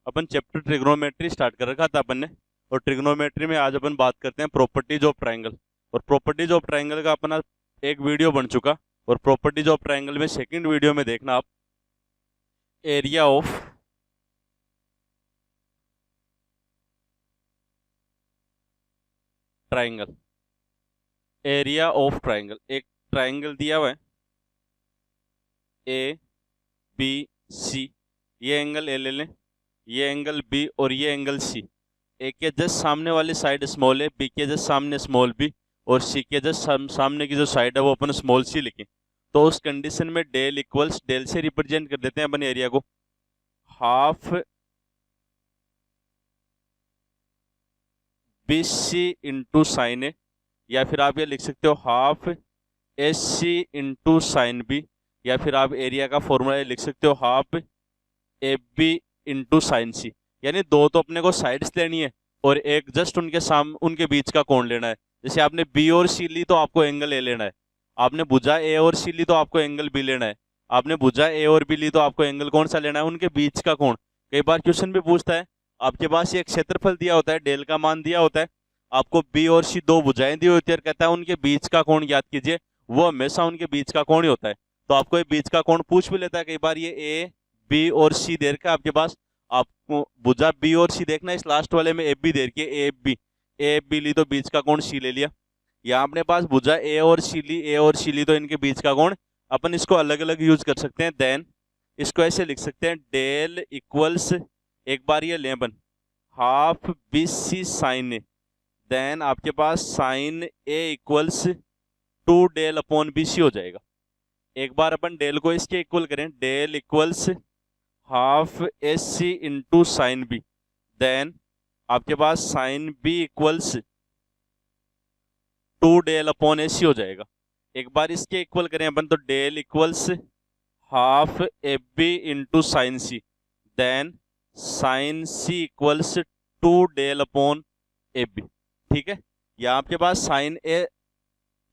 अपन chapter trigonometry start कर रखा था अपन ने, और ट्रिग्नोमेट्री में आज अपन बात करते हैं प्रॉपर्टीज ऑफ ट्राइंगल। और प्रॉपर्टीज ऑफ ट्राइंगल का अपना एक वीडियो बन चुका, और प्रॉपर्टीज ऑफ ट्राइंगल में सेकंड वीडियो में देखना आप area of triangle. Area of triangle, एक ट्राइंगल दिया हुआ है ए बी सी, ये एंगल ए ले लें, ये एंगल बी और ये एंगल सी। ए के जस्ट सामने वाली साइड स्मॉल है, बी के जस्ट सामने स्मॉल बी, और सी के जस्ट सामने की जो साइड है वो अपन स्मॉल सी लिखें। तो उस कंडीशन में डेल इक्वल्स, डेल से रिप्रेजेंट कर देते हैं अपन एरिया को, half B C into sine A, या फिर आप ये लिख सकते हो half S C into sine B, या फिर आप एरिया का फॉर्मूला लिख सकते हो half A B into sine C. यानी दो तो अपने को साइड्स लेनी है और एक जस्ट उनके बीच का कोण लेना है। जैसे आपने बी और सी ली तो आपको एंगल ए लेना है, आपने भुजा ए और सी ली तो आपको एंगल बी लेना है, आपने भुजा ए और बी ली तो आपको एंगल कौन सा लेना है, उनके बीच का कोण। कई बार क्वेश्चन भी पूछता है, आपके पास एक क्षेत्रफल दिया होता है, डेल का मान दिया होता है, आपको बी और सी दो भुजाएं दी होती है, कहता है उनके बीच का कोण ज्ञात कीजिए, वो हमेशा उनके बीच का कोण ही होता है। तो आपको ये बीच का कोण पूछ भी लेता है कई बार, ये ए बी और सी दे रखा है आपके पास, आपको भुजा बी और सी देखना, इस लास्ट वाले में एफ बी दे रखी है, ए बी ली तो बीच का कोण सी ले लिया। यहाँ अपने पास भुजा ए और सी ली तो इनके बीच का कोण, अपन इसको अलग अलग यूज कर सकते हैं। देन इसको ऐसे लिख सकते हैं, डेल इक्वल्स, एक बार ये लें अपन, half B C sine A, then आपके पास sine A equals 2 del upon B C हो जाएगा। एक बार अपन डेल को इसके इक्वल करें, del equals half S C into sine B, then आपके पास sine B equals 2 del upon A C हो जाएगा। एक बार इसके इक्वल करें अपन, तो del equals half A B into sine C, then sine C equals 2 del upon A B. ठीक है, यहाँ आपके पास साइन ए,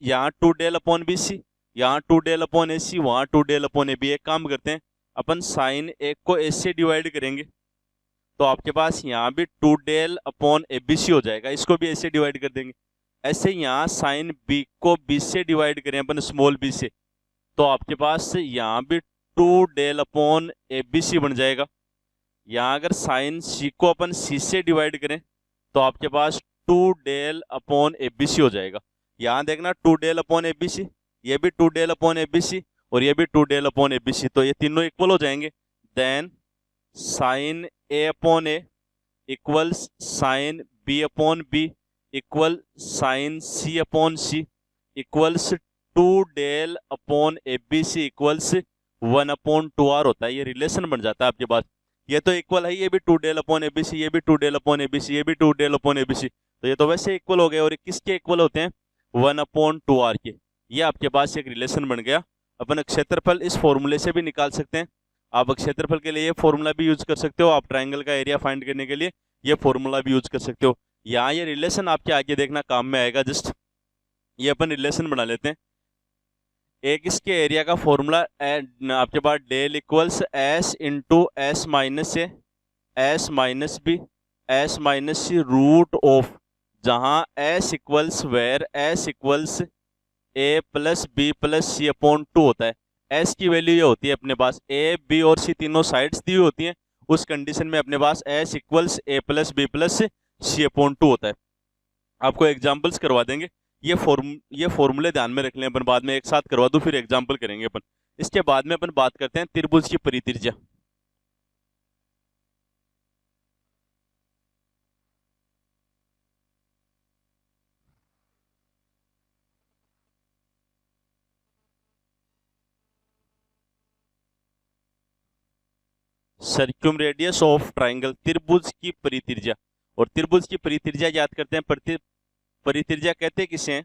यहाँ 2 डेल अपॉन बी सी, यहाँ 2 डेल अपॉन ए सी, वहाँ 2 डेल अपॉन ए बी। एक काम करते हैं अपन, साइन ए को ए से डिवाइड करेंगे तो आपके पास यहाँ भी 2 del upon A B C हो जाएगा, इसको भी ए से डिवाइड कर देंगे। ऐसे यहाँ साइन बी को बी से डिवाइड करें अपन स्मॉल बी से, तो आपके पास यहाँ भी 2 del upon A B C बन जाएगा। यहाँ अगर साइन सी को अपन सी से डिवाइड करें तो आपके पास 2 del upon A B C हो जाएगा। यहाँ देखना 2 del upon A B C, ये भी 2 del upon A B C, और ये भी 2 del upon A B C, तो ये तीनों इक्वल हो जाएंगे। Then sine A upon A equals sine B upon B equal sine C upon C equals 2 del upon A B C equals 1 upon 2 are होता है। ये रिलेशन बन जाता है आपके पास, ये तो इक्वल है, ये भी 2 del upon A B C, ये भी 2 del upon A B C, ये भी 2 del upon A B C, तो ये तो वैसे इक्वल हो गए। और किसके इक्वल होते हैं, 1 अपॉन 2 आर के। ये आपके पास एक रिलेशन बन गया। अपन क्षेत्रफल इस फॉर्मूले से भी निकाल सकते हैं, आप क्षेत्रफल के लिए ये फॉर्मूला भी यूज कर सकते हो, आप ट्राइंगल का एरिया फाइंड करने के लिए ये फॉर्मूला भी यूज कर सकते हो। यहाँ ये रिलेशन आपके आगे देखना काम में आएगा। जस्ट ये अपन रिलेशन बना लेते हैं, एक इसके एरिया का फॉर्मूला आपके पास del equals S into S minus A, S minus B, S minus C root of, जहाँ S equals where S equals A plus B plus C upon 2 होता है। एस की वैल्यू ये होती है अपने पास, ए बी और सी तीनों साइड्स दी हुई होती हैं, उस कंडीशन में अपने पास S equals A plus B plus C upon 2 होता है। आपको एग्जांपल्स करवा देंगे, ये फॉर्मूले ध्यान में रख लें, अपन बाद में एक साथ करवा दूं, फिर एग्जांपल करेंगे अपन। इसके बाद में अपन बात करते हैं त्रिभुज की परित्रिज्या। सर्क्यूम रेडियस ऑफ ट्राइंगल, त्रिभुज की परित्रिज्या। और त्रिभुज की परित्रिज्या याद करते हैं, परित्रिज्या कहते हैं किसे हैं,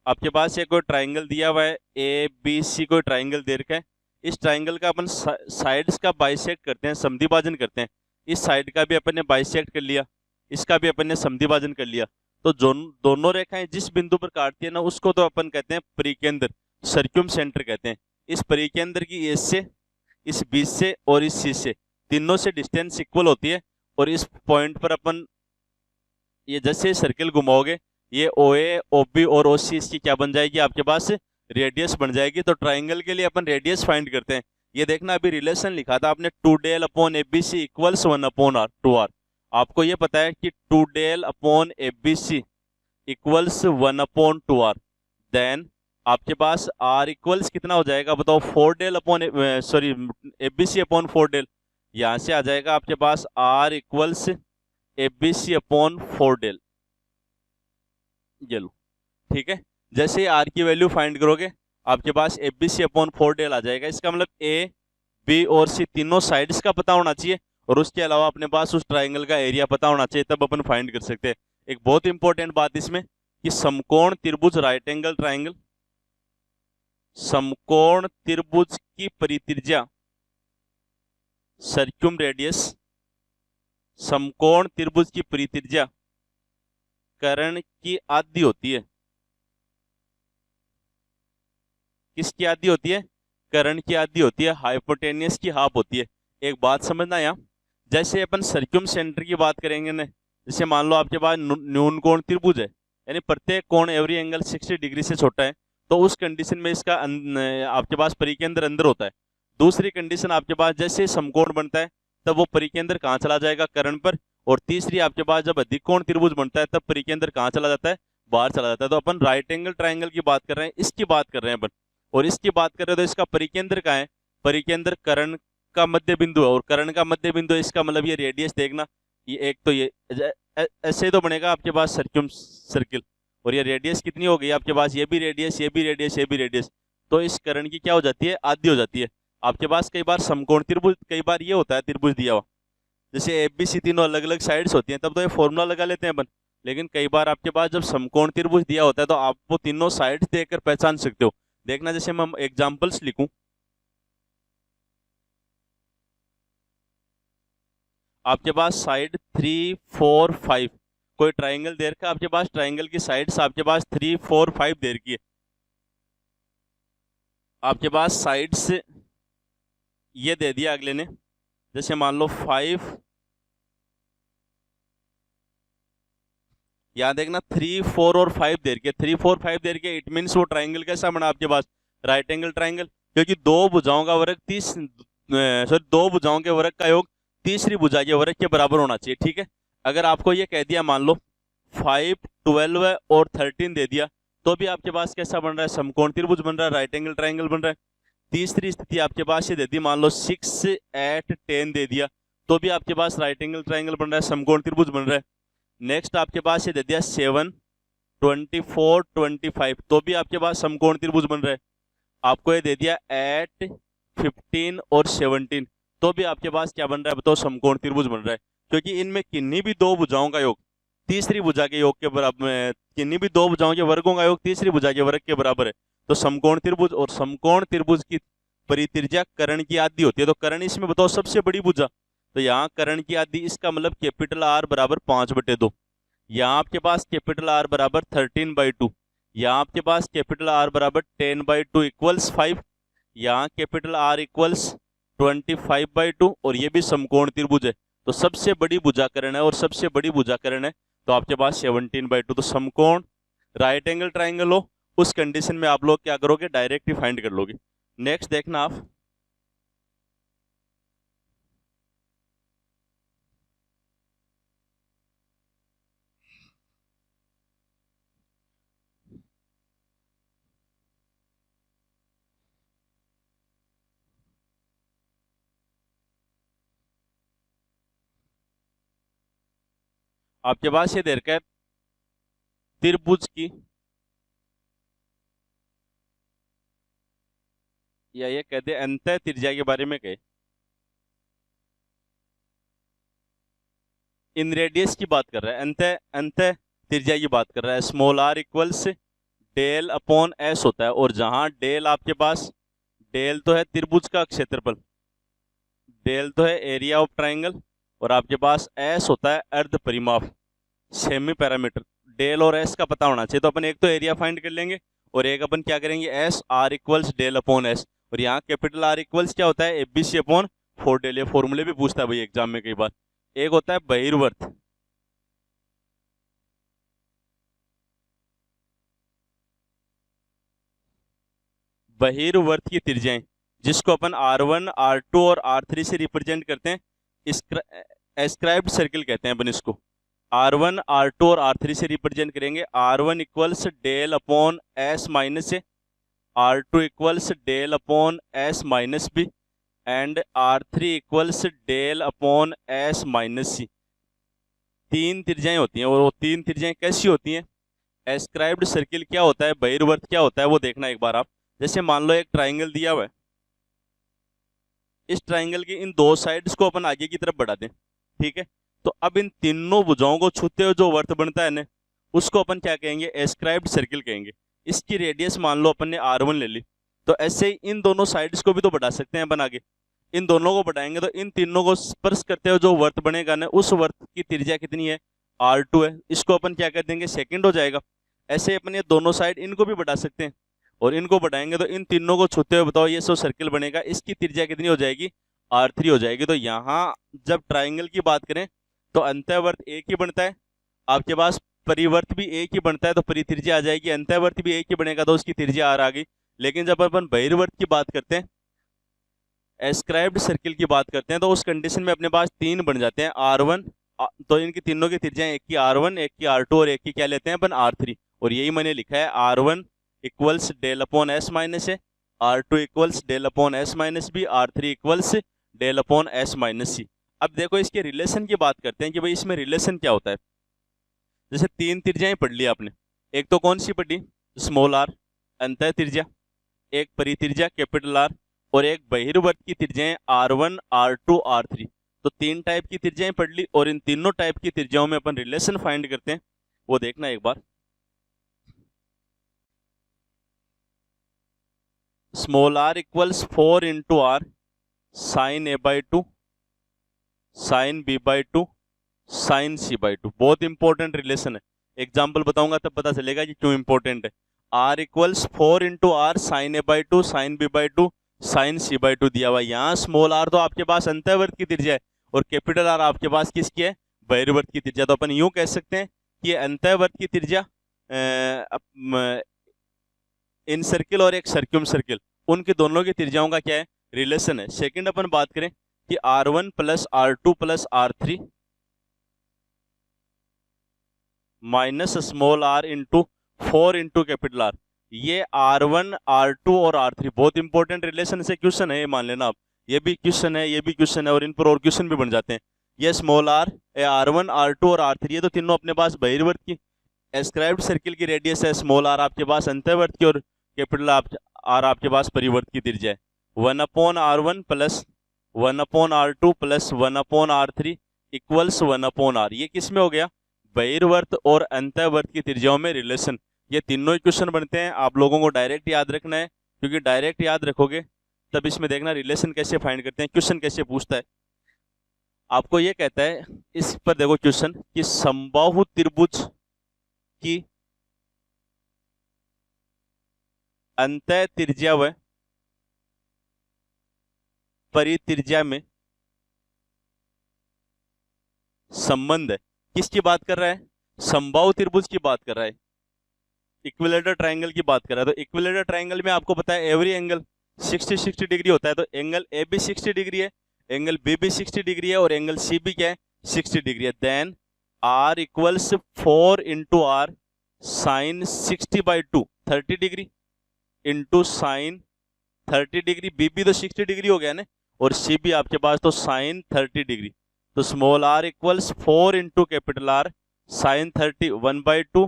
आपके पास ये कोई ट्राइंगल दिया हुआ है, ए बी सी कोई ट्राइंगल दे रखा है, इस ट्राइंगल का अपन साइड्स का बाइसेक्ट करते हैं, समद्विभाजन करते हैं। इस साइड का भी अपन ने बाइसेक्ट कर लिया, इसका भी अपन ने समद्विभाजन कर लिया, तो दोनों रेखाएं जिस बिंदु पर काटती है ना, उसको तो अपन कहते हैं परिकेंद्र, सर्क्यूम सेंटर कहते हैं। इस परिकेंद्र की एस से, इस बीच से और इस सी से तीनों से डिस्टेंस इक्वल होती है, और इस पॉइंट पर अपन ये जैसे सर्किल घुमाओगे ये OA, OB और OC इसकी क्या बन जाएगी आपके पास, रेडियस बन जाएगी। तो ट्राइंगल के लिए अपन रेडियस फाइंड करते हैं। ये देखना अभी रिलेशन लिखा था आपने 2 del upon ABC equals 1 upon 2R। आपको ये पता है कि 2 del upon ABC equals 1 upon 2R। Then आपके पास R इक्वल्स कितना हो जाएगा बताओ, 4 del upon sorry ABC upon 4 del। यहाँ से आ जाएगा आपके पास R equals ABC upon 4 del। ये लो, ठीक है। जैसे ही R की वैल्यू फाइंड करोगे आपके पास ABC अपॉन 4 del आ जाएगा। इसका मतलब A, B और C तीनों साइड्स का पता होना चाहिए, और उसके अलावा अपने पास उस ट्राइंगल का एरिया पता होना चाहिए, तब अपन फाइंड कर सकते हैं। एक बहुत इंपॉर्टेंट बात इसमें कि समकोण त्रिभुज राइट एंगल ट्राइंगल, समकोण त्रिभुज की परित्रिज्या सर्क्यूम रेडियस, समकोण त्रिभुज की परित्रिज्या कर्ण की आधी होती है। किसकी आधी होती है, कर्ण की आधी होती है, हाइपोटेनियस की हाफ होती है। एक बात समझना यहाँ, जैसे अपन सर्क्यूम सेंटर की बात करेंगे ना, जैसे मान लो आपके पास न्यून कोण त्रिभुज है, यानी प्रत्येक कोण एवरी एंगल 60 डिग्री से छोटा है, तो उस कंडीशन में इसका आपके पास परिकेंद्र अंदर होता है। दूसरी कंडीशन आपके पास जैसे समकोण बनता है तब वो परिकेंद्र कहाँ चला जाएगा, कर्ण पर। और तीसरी आपके पास जब अधिक कोण त्रिभुज बनता है तब परिकेंद्र कहाँ चला जाता है, बाहर चला जाता है। तो अपन राइट एंगल ट्राइंगल की बात कर रहे हैं, इसकी बात कर रहे हैं अपन, और इसकी बात कर रहे हैं तो इसका परिकेंद्र कहाँ है, परिकेंद्र कर्ण का मध्य बिंदु है, और कर्ण का मध्य बिंदु इसका मतलब ये रेडियस देखना, ये एक तो ये ऐसे तो बनेगा आपके पास सर्क्यूम सर्किल, और ये रेडियस कितनी हो गई आपके पास, ये भी रेडियस, ये भी रेडियस, ये भी रेडियस, तो इस कर्ण की क्या हो जाती है, आधी हो जाती है। आपके पास कई बार समकोण त्रिभुज, कई बार ये होता है त्रिभुज दिया हुआ, जैसे ABC तीनों अलग अलग साइड्स होती हैं, तब तो ये फॉर्मूला लगा लेते हैं अपन। लेकिन कई बार आपके पास जब समकोण त्रिभुज दिया होता है तो आप वो तीनों साइड्स देखकर पहचान सकते हो। देखना, जैसे मैं एग्जांपल्स लिखूं, आपके पास साइड 3, 4, 5 कोई ट्राइंगल दे रखा है आपके पास, ट्राइंगल की साइड्स आपके पास 3, 4, 5 दे रखी है। आपके पास साइड्स ये दे दिया अगले ने, जैसे मान लो 5, यहाँ देखना 3, 4 और 5 दे रखे, 3, 4, 5 दे रखे, इट मीन्स वो ट्राइंगल कैसा बना आपके पास, राइट एंगल ट्राइंगल, क्योंकि दो भुजाओं का वर्ग दो भुजाओं के वर्ग का योग तीसरी भुजा के वर्ग के बराबर होना चाहिए, ठीक है। अगर आपको ये कह दिया मान लो 5, 12 और 13 दे दिया, तो भी आपके पास कैसा बन रहा है, समकोण त्रिभुज बन रहा है, राइट एंगल ट्राइंगल बन रहा है। तीसरी स्थिति आपके पास ये दे दी, मान लो 6, 8, 10 दे दिया, तो भी आपके पास राइट एंगल ट्राइंगल बन रहा है, समकोण त्रिभुज बन रहा है। नेक्स्ट आपके पास ये दे दिया 7, 24, 25, तो भी आपके पास समकोण त्रिभुज बन रहा है। आपको ये दे दिया 8, 15 और 17, तो भी आपके पास क्या बन रहा है बताओ, समकोण त्रिभुज बन रहा है। क्योंकि इनमें किन्हीं भी दो भुजाओं का योग तीसरी भुजा के योग के बराबर, किन्हीं भी दो भुजाओं के वर्गों का योग तीसरी भुजा के वर्ग के बराबर है। तो समकोण त्रिभुज, और समकोण त्रिभुज की परित्रिज्या कर्ण की आधी होती है। तो कर्ण इसमें बताओ सबसे बड़ी भुजा, तो यहाँ कर्ण की आधी, इसका मतलब कैपिटल R बराबर 5/2। यहाँ आपके पास कैपिटल R बराबर 13/2, यहाँ आपके पास कैपिटल R बराबर 10/2 इक्वल्स 5, यहाँ कैपिटल R इक्वल्स 25/2, और ये भी समकोण त्रिभुज है, तो सबसे बड़ी भुजा कर्ण है, और सबसे बड़ी भुजा कर्ण है तो आपके पास 17/2। तो समकोण राइट एंगल ट्राइंगल हो, उस कंडीशन में आप लोग क्या करोगे, डायरेक्ट ही फाइंड कर लोगे। नेक्स्ट देखना आप, आपके पास ये दे रखा है त्रिभुज की, या ये कहते अंतः त्रिज्या के बारे में कहे, इन रेडियस की बात कर रहा है, अंतः त्रिज्या की बात कर रहा है। Small r equals del upon S होता है, और जहां डेल आपके पास, डेल तो है त्रिभुज का क्षेत्रफल, डेल तो है एरिया ऑफ ट्राइंगल, और आपके पास एस होता है अर्ध परिमाप, सेमी पैरामीटर। डेल और एस का पता होना चाहिए, तो अपन एक तो एरिया फाइंड कर लेंगे, और एक अपन क्या करेंगे, S R equals del upon S, और यहाँ कैपिटल R इक्वल्स क्या होता है, ABC अपॉन फोर डेल, ये फॉर्मूले भी पूछता है भाई एग्जाम में कई बार। एक होता है बहिर्वर्त, बहिर्वर्त की त्रिज्याएं जिसको अपन R1, R2 और R3 से रिप्रेजेंट करते हैं, एस्क्राइब्ड सर्किल कहते हैं अपन इसको। R1, R2 और R3 से रिप्रेजेंट करेंगे। R1 equals del upon S minus A, R2 equals del upon S minus B and R3 equals del upon S minus C. तीन त्रिज्याएं होती हैं और वो तीन त्रिज्याएं कैसी होती हैं? एस्क्राइब्ड सर्किल क्या होता है, बहिर्वर्त क्या होता है, वो देखना एक बार आप। जैसे मान लो एक ट्राइंगल दिया हुआ है, इस ट्राइंगल की इन दो साइड्स को अपन आगे की तरफ बढ़ा दें, ठीक है। तो अब इन तीनों भुजाओं को छूते हुए जो वर्त बनता है ना, उसको अपन क्या कहेंगे? एस्क्राइब्ड सर्किल कहेंगे। इसकी रेडियस मान लो अपन ने R1 ले ली, तो ऐसे ही इन दोनों साइड्स को भी तो बढ़ा सकते हैं अपन आगे। इन दोनों को बढ़ाएंगे तो इन तीनों को स्पर्श करते हुए जो वर्त बनेगा ना, उस वर्त की त्रिज्या कितनी है? R2 है। इसको अपन क्या कर देंगे? सेकंड हो जाएगा। ऐसे ही अपन ये दोनों साइड इनको भी बढ़ा सकते हैं और इनको बढ़ाएंगे तो इन तीनों को छूते हुए बताओ ये सो सर्किल बनेगा, इसकी त्रिज्या कितनी हो जाएगी? R3 हो जाएगी। तो यहाँ जब ट्राइंगल की बात करें तो अंतःवर्त एक ही बनता है, आपके पास परिवर्त भी एक ही बनता है, तो परित्रिज्या आ जाएगी। अंतःवर्त भी एक ही बनेगा तो उसकी त्रिज्या R आ गई। लेकिन जब अपन बहिर्वर्त की बात करते हैं, एस्क्राइब्ड सर्किल की बात करते हैं, तो उस कंडीशन में अपने पास तीन बन जाते हैं R1, तो इनकी तीनों की त्रिज्या एक की R1, एक की R2 और एक की क्या लेते हैं अपन? R3। और यही मैंने लिखा है, R1 equals del upon S minus A, R2 equals del upon S minus B, R3 equals del upon S minus C. अब देखो इसके रिलेशन की बात करते हैं कि भाई इसमें रिलेशन क्या होता है। जैसे तीन त्रिज्याएं पढ़ ली आपने, एक तो कौन सी पढ़ी? स्मॉल r अंतः त्रिज्या, एक परित्रिज्या कैपिटल R, और एक बहिर्वर्त की त्रिज्याएं R1, R2, R3। तो तीन टाइप की त्रिज्याएं पढ़ ली और इन तीनों टाइप की त्रिज्याओं में अपन रिलेशन फाइंड करते हैं, वो देखना एक बार। Small r equals 4 into R sine A/2 sine B/2 sine C/2। बहुत इंपॉर्टेंट रिलेशन है, एग्जाम्पल बताऊंगा तब पता चलेगा कि क्यों इंपॉर्टेंट है। R equals 4 into R sine A/2 sine B/2 sine C/2 दिया हुआ है। यहाँ स्मॉल r तो आपके पास अंतःवर्त की त्रिज्या है और कैपिटल R आपके पास किसकी है? बहिर्वर्त की त्रिज्या। तो अपन यूं कह सकते हैं कि अंतःवर्त की त्रिज्या इन सर्किल और एक सर्क्यूम सर्किल, उनके दोनों की त्रिज्याओं का क्या है? रिलेशन है। सेकंड अपन बात करें कि R1 plus R2 plus R3 minus small r into 4 into capital R, ये R1, R2 और R3 बहुत इंपॉर्टेंट रिलेशन से क्वेश्चन है, ये मान लेना आप। ये भी क्वेश्चन है, ये भी क्वेश्चन है और इन पर और क्वेश्चन भी बन जाते हैं। ये स्मॉल r, R1, R2 और R3, ये तो तीनों अपने पास बहिर्वर्त की। एस्क्राइब्ड सर्किल की रेडियस है स्मॉल r आपके पास अंतःवर्त की और कैपिटल R आपके पास परिवर्त की त्रिज्या है। 1/R1 plus 1/R2 plus 1/R3 equals 1/R। ये किस में हो गया? बहिर्वर्त और अंतःवर्त की त्रिज्याओं में रिलेशन। ये तीनों इक्वेशन बनते हैं, आप लोगों को डायरेक्ट याद रखना है, क्योंकि डायरेक्ट याद रखोगे तब इसमें देखना रिलेशन कैसे फाइंड करते हैं, क्वेश्चन कैसे पूछता है। आपको ये कहता है इस पर देखो क्वेश्चन कि समबाहु त्रिभुज की अंतः त्रिज्या व परित्रिज्या में संबंध है। किसकी बात कर रहा है? समबाहु त्रिभुज की बात कर रहा है, इक्विलेटरल ट्रायंगल की बात कर रहा है। तो इक्विलेटरल ट्रायंगल में आपको पता है एवरी एंगल 60 डिग्री होता है। तो एंगल ए भी 60 डिग्री है, एंगल बी भी 60 डिग्री है और एंगल सी भी क्या है? 60 डिग्री है। Then R equals 4 into R sine 60/2 30 degree into sine 30 degree, B भी तो 60 डिग्री हो गया ना, और सी भी आपके पास तो साइन 30 डिग्री। तो small r equals 4 into capital R sine 30 1/2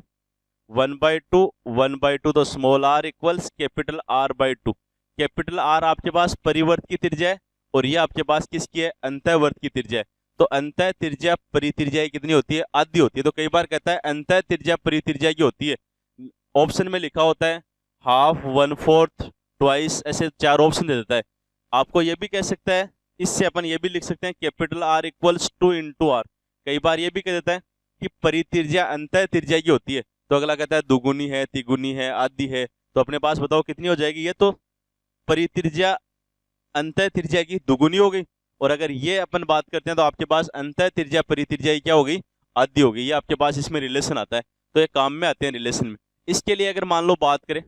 1/2 1/2। तो small r equals capital R/2। Capital R आपके पास परिवर्त की त्रिज्या है और ये आपके पास किसकी है? अंतःवर्त की त्रिज्या है। तो अंतः त्रिज्या परित्रिज्या कितनी होती है? आधी होती है। तो कई बार कहता है अंतः त्रिज्या परित्रिज्या की होती है, ऑप्शन में लिखा होता है हाफ, 1/4, ट्वाइस, ऐसे चार ऑप्शन दे देता है। आपको ये भी कह सकता है, इससे अपन ये भी लिख सकते हैं capital R equals 2 into R। कई बार ये भी कह देता है कि परित्रिज्या अंतः त्रिज्या की होती है। तो अगला कहता है दुगुनी है, तिगुनी है, आधी है। तो अपने पास बताओ कितनी हो जाएगी? ये तो परित्रिज्या अंतः त्रिज्या की दुगुनी हो गई और अगर ये अपन बात करते हैं तो आपके पास अंतः त्रिज्या परित्रिज्या क्या होगी, आधी होगी। ये आपके पास इसमें रिलेशन आता है, तो ये काम में आते हैं रिलेशन में। इसके लिए अगर मान लो बात करें,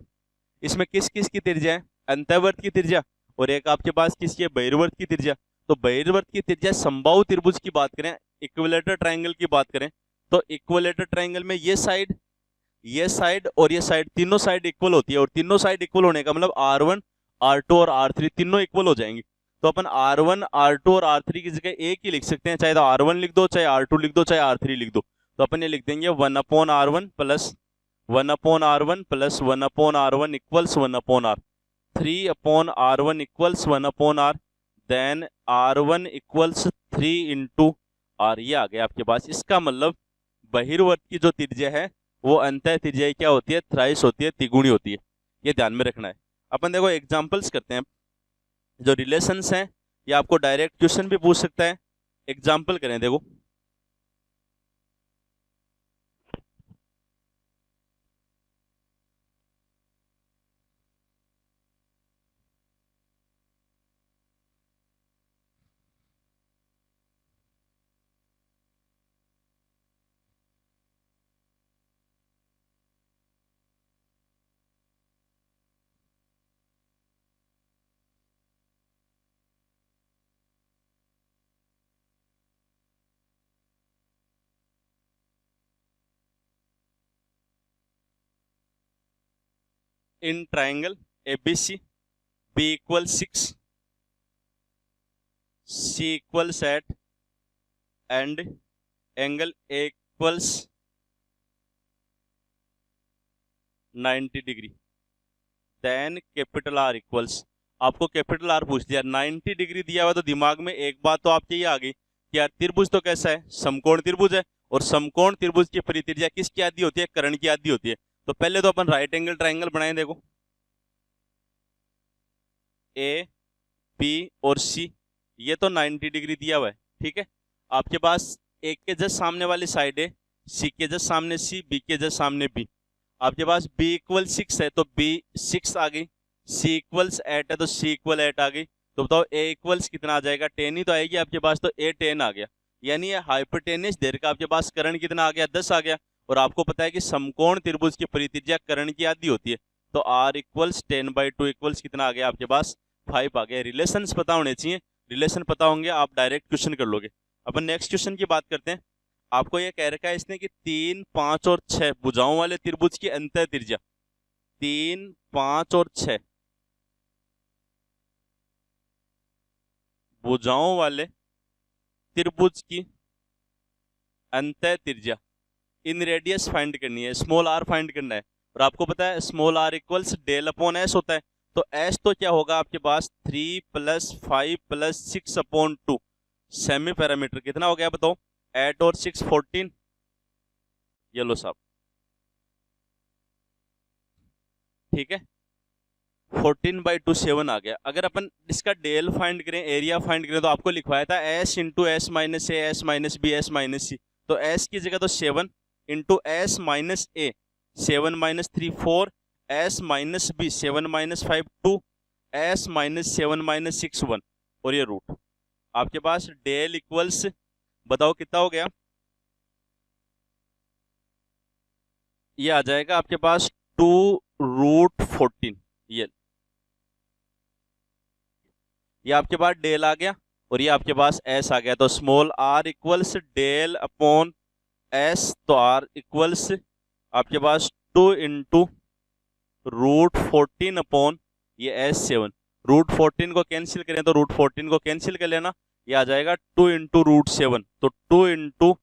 इसमें किस किस की त्रिज्या है, अंतःवर्त की त्रिज्या और एक आपके पास किसकी है, बहिर्वर्त की त्रिज्या। तो बहिर्वर्त की त्रिज्या समबाहु त्रिभुज की बात करें, इक्विलेटर ट्रायंगल की बात करें, तो इक्विलेटर ट्रायंगल में ये साइड और ये साइड, तीनों साइड इक्वल होती है। और तीनों साइड इक्वल होने का मतलब R1 R2 और R3 तीनों इक्वल हो जाएंगे। तो अपन R1 R2 और R3 की जगह एक ही लिख सकते हैं, चाहे तो R1 लिख दो, चाहे R2 लिख दो, चाहे R3 लिख दो। तो अपन ये लिख देंगे 1/R1 plus 1/R1 plus 1/R1 equals 1/R, 3/R1 equals 1/R, then R1 equals 3 into R। ये आ गया आपके पास। इसका मतलब बहिर्वर्त की जो त्रिज्या है वो अंतः त्रिज्या क्या होती है, थ्राइस होती है, तिगुनी होती है। ये ध्यान में रखना है। अपन देखो एग्जांपल्स करते हैं, जो रिलेशंस हैं ये आपको डायरेक्ट क्वेश्चन भी पूछ सकता है। एग्जांपल करें, देखो in triangle ABC B equals 6, C equals 8 and angle A equals 90 degree, then capital R equals, आपको कैपिटल R पूछ दिया, 90 डिग्री दिया हुआ, तो दिमाग में एक बात तो आपके ये आ गई कि यार त्रिभुज तो कैसा है, समकोण त्रिभुज है, और समकोण त्रिभुज की परित्रिज्या किसकी आधी होती है, कर्ण की आधी होती है। तो पहले तो अपन राइट एंगल ट्राइंगल बनाए, देखो A B और C, ये तो 90 डिग्री दिया हुआ है, ठीक है। आपके पास एक के जस्ट सामने वाली साइड है, C के जस्ट सामने C, B के जस्ट सामने B। आपके पास B इक्वल 6 है तो B 6 आ गई, C इक्वल्स 8 है तो C इक्वल 8 आ गई। तो बताओ A इक्वल्स कितना आ जाएगा, 10 ही तो आएगी आपके पास, तो A 10 आ गया। यानी ये हाइपोटेनस देर का आपके पास कर्ण कितना आ गया, 10 आ गया। और आपको पता है कि समकोण त्रिभुज की परित्रिज्या कर्ण की आधी होती है, तो R इक्वल्स 10/2 इक्वल्स कितना आ गया आपके पास, 5 आ गया। रिलेशंस पता होने चाहिए, रिलेशन पता होंगे आप डायरेक्ट क्वेश्चन कर लोगे। अपन नेक्स्ट क्वेश्चन की बात करते हैं। आपको ये कह रखा है इसने कि 3, 5 और 6 भुजाओं वाले त्रिभुज की अंतः त्रिज्या, 3, 5 और 6 भुजाओं वाले त्रिभुज की अंतः त्रिज्या इन रेडियस फाइंड करनी है, स्मॉल r फाइंड करना है। और आपको पता है small r equals del upon S होता है, तो s तो क्या होगा आपके पास 3 + 5 + 6/2, सेमी पैरामीटर कितना हो गया बताओ, 8 और 6 14। ये लो साहब, ठीक है, 14/2 7 आ गया। अगर अपन इसका डेल फाइंड करें, एरिया फाइंड करें, तो आपको लिखवाया था s × s - a s - b s - c, तो s की जगह तो 7 × s - a 7 - 3 4, s - b 7 - 5 2, s - 7 - 6 1, और ये रूट आपके पास डेल इक्वल्स बताओ कितना हो गया, ये आ जाएगा आपके पास 2√14। ये आपके पास डेल आ गया और ये आपके पास एस आ गया। तो small r equals del upon S, तो r इक्वल्स आपके पास 2 × √14 अपॉन ये s7। √14 को कैंसिल करें तो √14 को कैंसिल कर लेना, ये आ जाएगा 2 × √7, तो 2 ×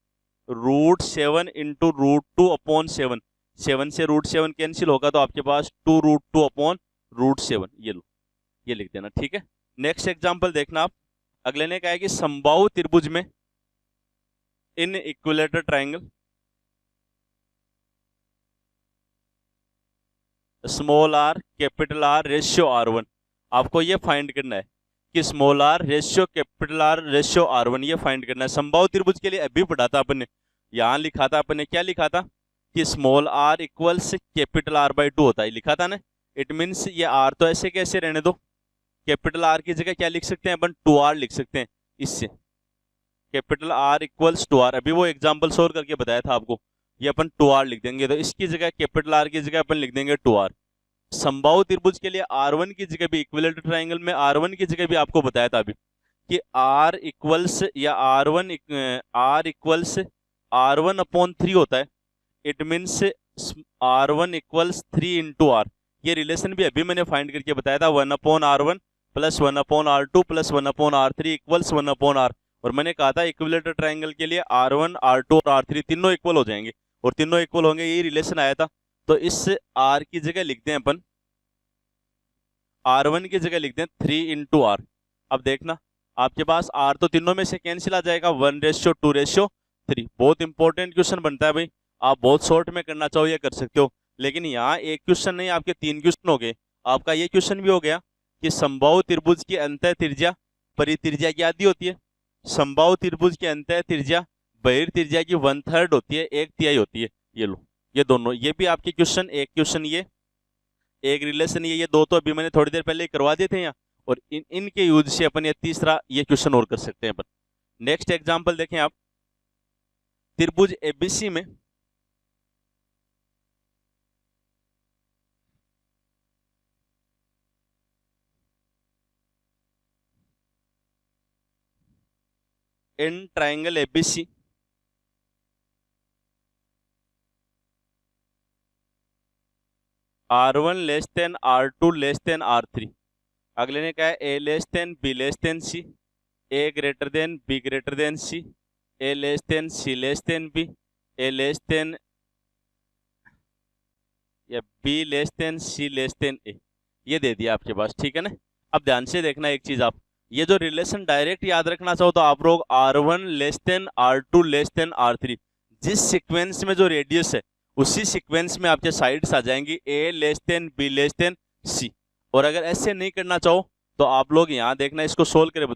√7 × √2 अपॉन 7, 7 से √7 कैंसिल होगा, तो आपके पास 2√2 अपॉन √7। ये लो, ये लिख देना, ठीक है। नेक्स्ट एग्जांपल देखना आप, अगले ने कहा है कि समबाहु त्रिभुज में in equilateral triangle small r capital R ratio R1, आपको ये फाइंड करना है कि small r ratio capital R ratio R1, ये फाइंड करना है। समबाहु त्रिभुज के लिए अभी पढ़ा था अपन ने, यहां लिखा था अपन ने, क्या लिखा था कि small r equals capital R/2 होता है, लिखा था ना। इट मीन्स ये r तो ऐसे कैसे रहने दो, कैपिटल R की जगह क्या लिख सकते हैं अपन, 2r लिख सकते हैं। इससे capital R equals two R, अभी वो एग्जाम्पल सोल्व करके बताया था आपको, ये अपन टू आर लिख देंगे, तो इसकी जगह कैपिटल आर की जगह अपन लिख देंगे टू आर। समबाहु त्रिभुज के लिए R1 की जगह भी, इक्विलेटरल ट्रायंगल में R1 की जगह भी आपको बताया था अभी कि R इक्वल्स या R इक्वल्स R1 अपॉन 3 होता है। It means R1 equals 3 into R. ये रिलेशन भी अभी मैंने फाइंड करके बताया था, 1 upon R1 plus 1 upon R2 plus 1 upon R3 equals 1 upon R। और मैंने कहा था इक्विलेटरल ट्रायंगल के लिए R1 R2 और R3 तीनों इक्वल हो जाएंगे, और तीनों इक्वल होंगे, यही रिलेशन आया था। तो इस R की जगह लिखते हैं अपन, R1 की जगह लिखते हैं 3 इंटू आर। अब देखना आपके पास R तो तीनों में से कैंसिल आ जाएगा, 1:2:3। बहुत इंपॉर्टेंट क्वेश्चन बनता है भाई, आप बहुत शॉर्ट में करना चाहो ये कर सकते हो, लेकिन यहाँ एक क्वेश्चन नहीं आपके 3 क्वेश्चन हो गए। आपका ये क्वेश्चन भी हो गया कि समबाहु त्रिभुज की अंतः त्रिज्या परित्रिज्या की आधी होती है, समबाहु त्रिभुज की अंतः त्रिज्या बहिर्त्रिज्या की 1/3 होती है, 1/3 होती है। ये लो, ये दोनों, ये भी आपके क्वेश्चन, एक क्वेश्चन ये, एक रिलेशन ये दो तो अभी मैंने थोड़ी देर पहले करवा दिए थे यहाँ, और इनके यूज से अपन ये तीसरा ये क्वेश्चन और कर सकते हैं अपन। नेक्स्ट एग्जांपल देखें आप, त्रिभुज एबीसी में in triangle ABC R1 less than R2 less than R3। अगले ने कहा है A less than B less then C, A greater than B greater than C, A less then C less than B, A less then या B less then C less than A। ये दे दिया आपके पास, ठीक है ना। अब ध्यान से देखना एक चीज, आप ये जो रिलेशन डायरेक्ट याद रखना चाहो तो आप लोग R1 less than R2 less than R3, जिस सीक्वेंस में जो रेडियस है उसी सीक्वेंस में आपके साइड्स आ जाएंगी, A less than B less then C। और अगर ऐसे नहीं करना चाहो तो आप लोग यहाँ देखना, इसको सोल्व करे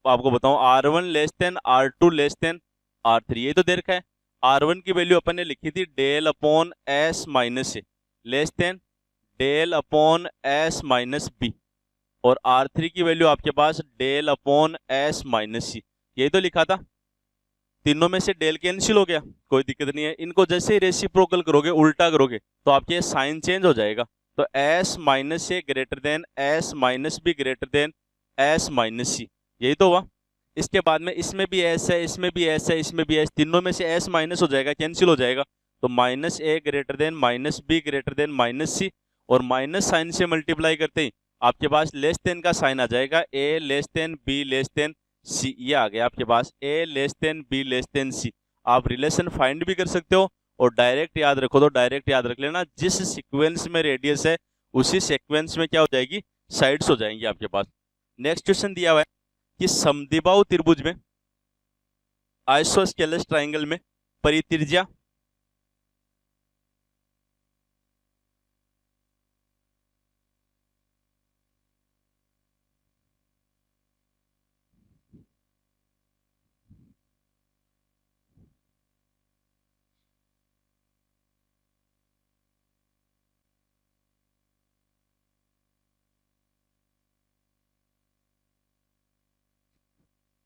आपको बताऊं, R1 less than R2 less than R3, ये तो दे रखा है। R1 की वैल्यू अपन ने लिखी थी del upon S minus A less than del upon S minus B, और R3 की वैल्यू आपके पास del upon S minus C, यही तो लिखा था। तीनों में से डेल कैंसिल हो गया, कोई दिक्कत नहीं है। इनको जैसे ही रेसिप्रोकल करोगे, उल्टा करोगे, तो आपके साइन चेंज हो जाएगा। तो S minus A greater than S minus B greater than S minus C, यही तो हुआ। इसके बाद में इसमें भी S है, इसमें भी S है, इसमें भी S, तीनों में से S माइनस हो जाएगा, कैंसिल हो जाएगा। तो minus A greater than minus B greater than minus C, और माइनस साइन से मल्टीप्लाई करते ही आपके पास लेस देन का साइन आ जाएगा, A less than B less than C, ये आ गया आपके पास A less than B less than C. आप रिलेशन फाइंड भी कर सकते हो, और डायरेक्ट याद रखो तो डायरेक्ट याद रख लेना, जिस सीक्वेंस में रेडियस है उसी सीक्वेंस में क्या हो जाएगी, साइड्स हो जाएंगी आपके पास। नेक्स्ट क्वेश्चन दिया हुआ है कि समद्विबाहु त्रिभुज में आइसोस्केलस ट्राइंगल में परित्रिज्या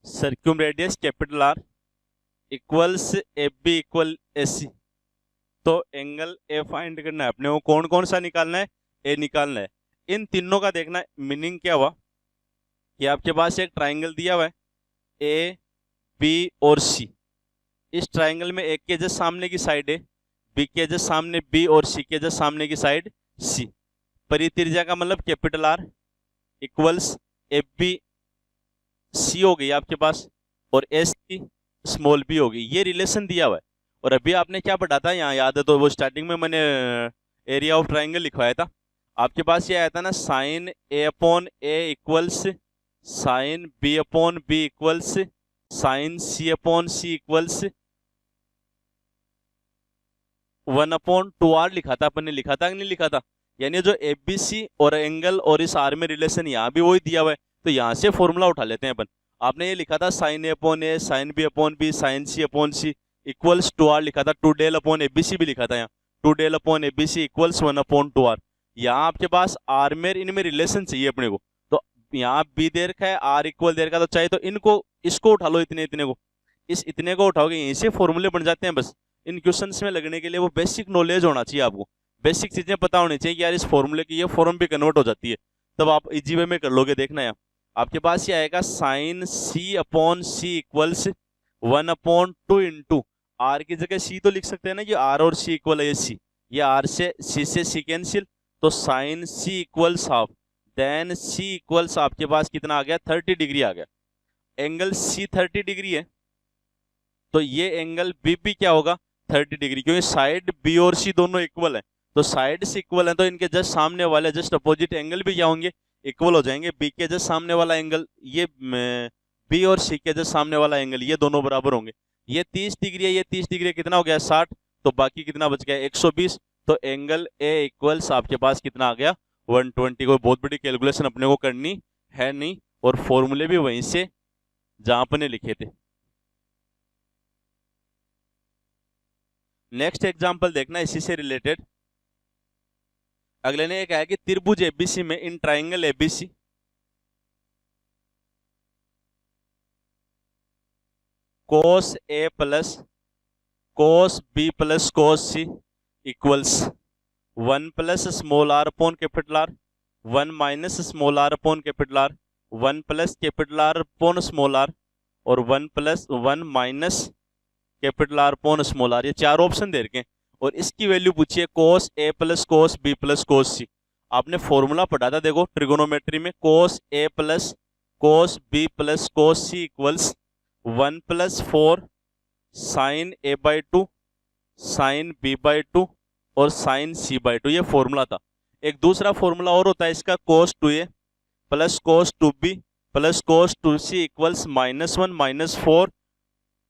circumradius capital R equals F B equal S C. तो एंगल ए फाइंड करना है अपने को, कौन कौन सा निकालना है, ए निकालना है। इन तीनों का देखना है मीनिंग क्या हुआ कि आपके पास एक ट्राइंगल दिया हुआ है ए बी और सी। इस ट्राइंगल में एक के जस्ट सामने की साइड है बी के जस्ट सामने बी और सी के जस्ट सामने की साइड सी। परित्रिज्या का मतलब capital R equals F B C हो गई आपके पास, और एस सी स्मॉल बी हो गई। ये रिलेशन दिया हुआ है। और अभी आपने क्या पढ़ा था यहाँ याद है तो, वो स्टार्टिंग में मैंने एरिया ऑफ ट्राइंगल लिखवाया था। आपके पास ये आया था ना, sine A upon A equals sine B upon B equals sine C upon C equals 1/2r लिखा था अपन ने, लिखा था कि नहीं लिखा था। यानी जो एफ बी सी और एंगल और इस आर में रिलेशन यहाँ भी वही दिया हुआ है, तो यहाँ से फॉर्मूला उठा लेते हैं अपन। आपने ये लिखा था sine A upon A sine B upon B sine C upon C equals 2r लिखा था, 2 del upon A B C भी लिखा था यहाँ, 2 del upon A B C equals 1/2r। यहाँ आपके पास आर में इनमें रिलेशन चाहिए अपने को, तो यहाँ बी दे रखा है, आर इक्वल दे रखा है, तो चाहे तो इनको इसको उठा लो, इतने इतने को, इस इतने को उठाओगे, यहीं से फॉर्मूले बन जाते हैं। बस इन क्वेश्चंस में लगने के लिए वो बेसिक नॉलेज होना चाहिए, आपको बेसिक चीजें पता होनी चाहिए कि यार इस फॉर्मूले की ये फॉर्म भी कन्वर्ट हो जाती है, तब आप इजी वे में कर लोगे। देखना यार आपके पास ये आएगा sine C upon C equals 1/2 into R की जगह सी तो लिख सकते हैं ना, ये आर और सी इक्वल है, ये आर से सी कैंसिल, तो sign C equals half, then सी इक्वल्स आपके पास कितना आ गया 30 डिग्री आ गया। एंगल सी 30 डिग्री है, तो ये एंगल बी भी क्या होगा 30 डिग्री, क्योंकि साइड बी और सी दोनों इक्वल है, तो साइड से इक्वल है तो इनके जस्ट सामने वाले जस्ट अपोजिट एंगल भी क्या होंगे इक्वल हो जाएंगे। बी के जस्ट सामने वाला एंगल, ये बी और सी के जस्ट सामने वाला एंगल, ये दोनों बराबर होंगे। ये 30 डिग्री है, ये 30 डिग्री कितना हो गया 60, तो बाकी कितना बच गया 120, तो एंगल ए इक्वल्स आपके पास कितना आ गया 120। कोई बहुत बड़ी कैलकुलेशन अपने को करनी है नहीं, और फॉर्मूले भी वहीं से जहां अपने लिखे थे। नेक्स्ट एग्जांपल देखना इसी से रिलेटेड। अगले ने ये कहा है कि त्रिभुज एबीसी में in triangle ABC cos A plus cos B plus cos C equals 1 plus small R upon capital R, 1 minus small R upon capital R, 1 plus capital R upon small R, और 1 minus capital R upon small R. ये चार option दे रखे हैं और इसकी value पूछिए cos A plus cos B plus cos C. आपने formula पढ़ा था देखो ट्रिगोनोमेट्री में, cos A plus cos B plus cos C equals 1 plus 4 sine A by 2 sine B by 2 और साइन सी बाई 2, ये फॉर्मूला था। एक दूसरा फॉर्मूला और होता है इसका, कोस 2a plus cos 2b plus cos 2c equals -1 minus 4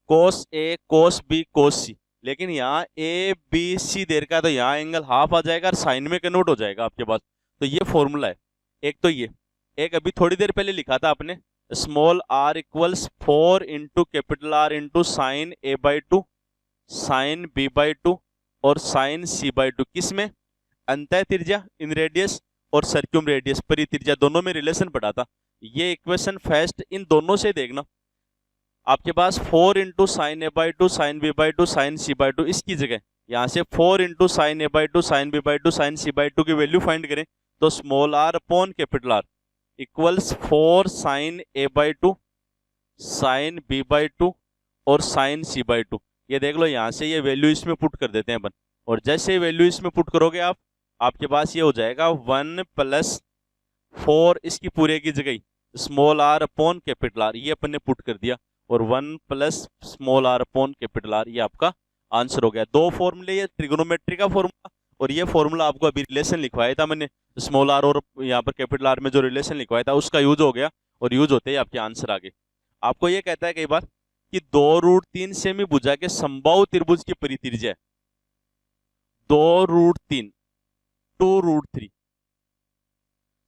कोस ए कोस बी कोस सी। लेकिन यहाँ ए बी सी दे रखा है तो यहाँ एंगल हाफ आ जाएगा और साइन में कन्वर्ट हो जाएगा आपके पास, तो ये फॉर्मूला है। एक तो ये, एक अभी थोड़ी देर पहले लिखा था आपने, small R equals 4 into capital R into sine A by 2 sine B by 2 और साइन सी बाई 2। किसमें? अंतः त्रिज्या इन रेडियस और सर्क्यूम रेडियस परित्रिज्या, दोनों में रिलेशन पढ़ा था। ये इक्वेशन फर्स्ट इन दोनों से देखना, आपके पास 4 into sine A by 2 sine B by 2 sine C by 2, इसकी जगह यहाँ से 4 into sine A by 2 sine B by 2 sine C by 2 की वैल्यू फाइंड करें, तो small R upon capital R equals 4 sine A by 2 sine B by 2 और sign C by 2। ये देख लो यहाँ से ये वैल्यू इसमें पुट कर देते हैं अपन, और जैसे वैल्यू इसमें पुट करोगे आप, आपके पास ये हो जाएगा 1 प्लस 4 इसकी पूरे की जगह small R upon capital R, ये अपन ने पुट कर दिया, और 1 plus small R upon capital R, ये आपका आंसर हो गया। दो फॉर्मूले, ये ट्रिगोनोमेट्री का फॉर्मूला और ये फॉर्मूला आपको अभी रिलेशन लिखवाया था मैंने, स्मॉल आर और यहाँ पर कैपिटल आर में जो रिलेशन लिखवाया था उसका यूज हो गया, और यूज होते ही आपके आंसर आ गए। आपको ये कहता है कई बार कि 2√3 सेमी भुजा के समबाहु त्रिभुज की परित्रिज्या है 2√3 2√3।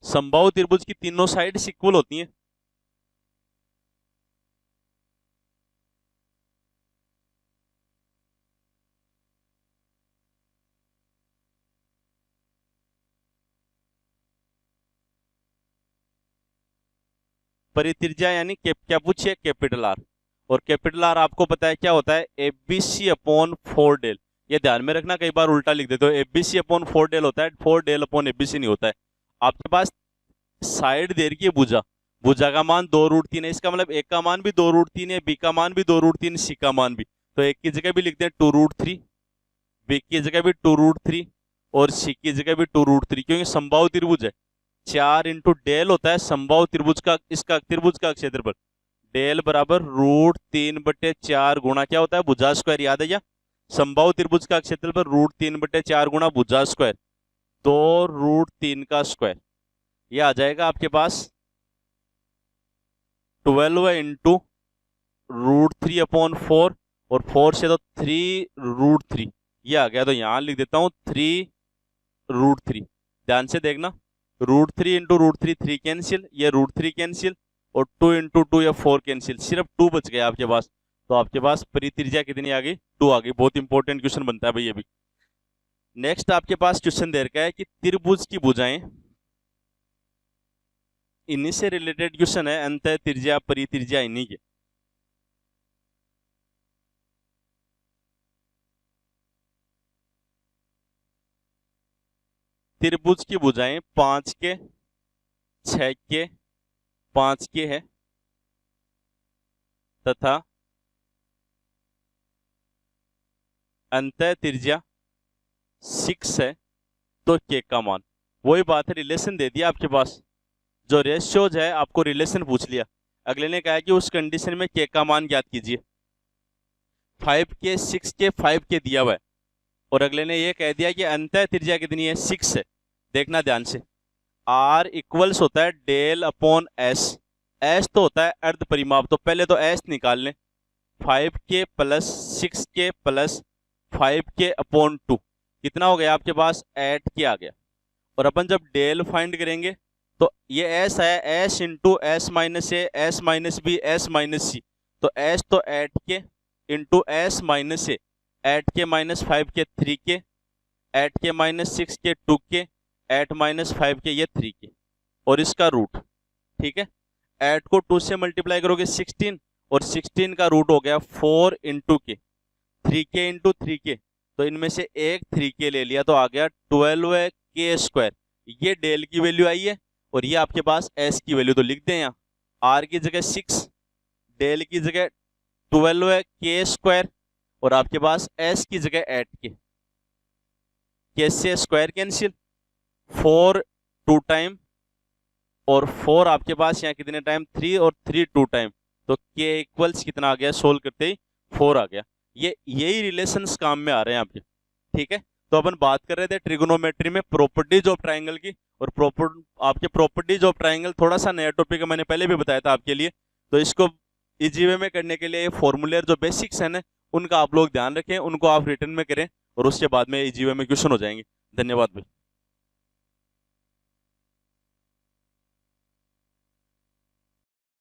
समबाहु त्रिभुज की तीनों साइड्स इक्वल होती हैं, परित्रिज्या यानी क्या पूछिए कैपिटल आर, और कैपिटल आर आपको पता है क्या होता है एबीसी अपॉन 4 डेल। ये ध्यान में रखना, कई बार उल्टा लिख देते हो, एबीसी अपॉन 4 डेल होता है, 4 डेल अपॉन एबीसी नहीं होता है। आपके पास साइड दे रखी है भुजा, भुजा का मान 2√3 है, इसका मतलब एक का मान भी 2√3 है, बी का मान भी 2√3, सी का मान भी, तो एक की जगह भी लिखते हैं 2√3, बी की जगह भी 2√3 और सी की जगह भी 2√3, क्योंकि समबाहु त्रिभुज है। 4 इंटू डेल होता है समबाहु त्रिभुज का, इसका त्रिभुज का क्षेत्रफल, डेल बराबर √3/4 गुणा क्या होता है भुजा स्क्वायर, याद है क्या? समबाहु त्रिभुज का क्षेत्रफल √3/4 गुणा भुजा स्क्वायर, 2√3 का स्क्वायर, ये आ जाएगा आपके पास 12 इंटू √3/4 और 4 से तो 3√3, ये आ गया, तो यहां लिख देता हूं 3√3। ध्यान से देखना, √3 इंटू √3 3 कैंसिल, ये √3 कैंसिल, और 2 इंटू 2 या 4 कैंसिल, सिर्फ 2 बच गया आपके पास, तो आपके पास परित्रिज्या कितनी आ गई 2 आ गई। बहुत इंपॉर्टेंट क्वेश्चन बनता है भाई ये भी। नेक्स्ट आपके पास क्वेश्चन दे रखा है कि त्रिभुज की भुजाएं इन्हीं से रिलेटेड क्वेश्चन है, अंतः त्रिज्या परित्रिज्या इन्हीं के। त्रिभुज की भुजाएं 5 के 6 के 5 के है तथा अंतः त्रिज्या 6 है, तो के का मान। वही बात है, रिलेशन दे दिया आपके पास, जो रेशियोज है आपको रिलेशन पूछ लिया। अगले ने कहा कि उस कंडीशन में के का मान ज्ञात कीजिए। 5 के 6 के 5 के दिया हुआ है और अगले ने ये कह दिया कि अंतः त्रिज्या कितनी है, 6 है। देखना ध्यान से, R इक्वल्स होता है डेल अपॉन एस। एस तो होता है अर्ध परिमाप, तो पहले तो एस निकाल लें। 5 के प्लस 6 के प्लस 5 के अपॉन 2 कितना हो गया आपके पास, 8 के आ गया। और अपन जब डेल फाइंड करेंगे तो ये एस है, S into S minus A, S minus B, S minus C, तो एस तो 8 के इंटू एस माइनस ए, 8 के माइनस 5 के 3 के, 8 के माइनस 6 के 2 के, 8 माइनस 5 के ये 3 के, और इसका रूट। ठीक है, 8 को 2 से मल्टीप्लाई करोगे 16, और 16 का रूट हो गया 4 इंटू के, 3 के इंटू 3 के, तो इनमें से एक 3 के ले लिया तो आ गया 12 के स्क्वायर। ये डेल की वैल्यू आई है और ये आपके पास एस की वैल्यू, तो लिख दें यहाँ आर की जगह 6, डेल की जगह 12 के स्क्वायर, और आपके पास एस की जगह 8 के। कैसे स्क्वायर कैंसिल, 4 2 टाइम और 4 आपके पास यहाँ कितने टाइम, 3, और 3 2 टाइम, तो के इक्वल्स कितना आ गया, सोल्व करते ही 4 आ गया। यही रिलेशंस काम में आ रहे हैं आपके। ठीक है, तो अपन बात कर रहे थे ट्रिगोनोमेट्री में प्रॉपर्टीज ऑफ ट्राइंगल की, और आपके प्रॉपर्टीज ऑफ ट्राइंगल थोड़ा सा नया टॉपिक है, मैंने पहले भी बताया था आपके लिए। तो इसको इजी वे में करने के लिए फॉर्मूले जो बेसिक्स है ना, उनका आप लोग ध्यान रखें, उनको आप रिटर्न में करें और उसके बाद में इजी वे में क्वेश्चन हो जाएंगे। धन्यवाद भाई।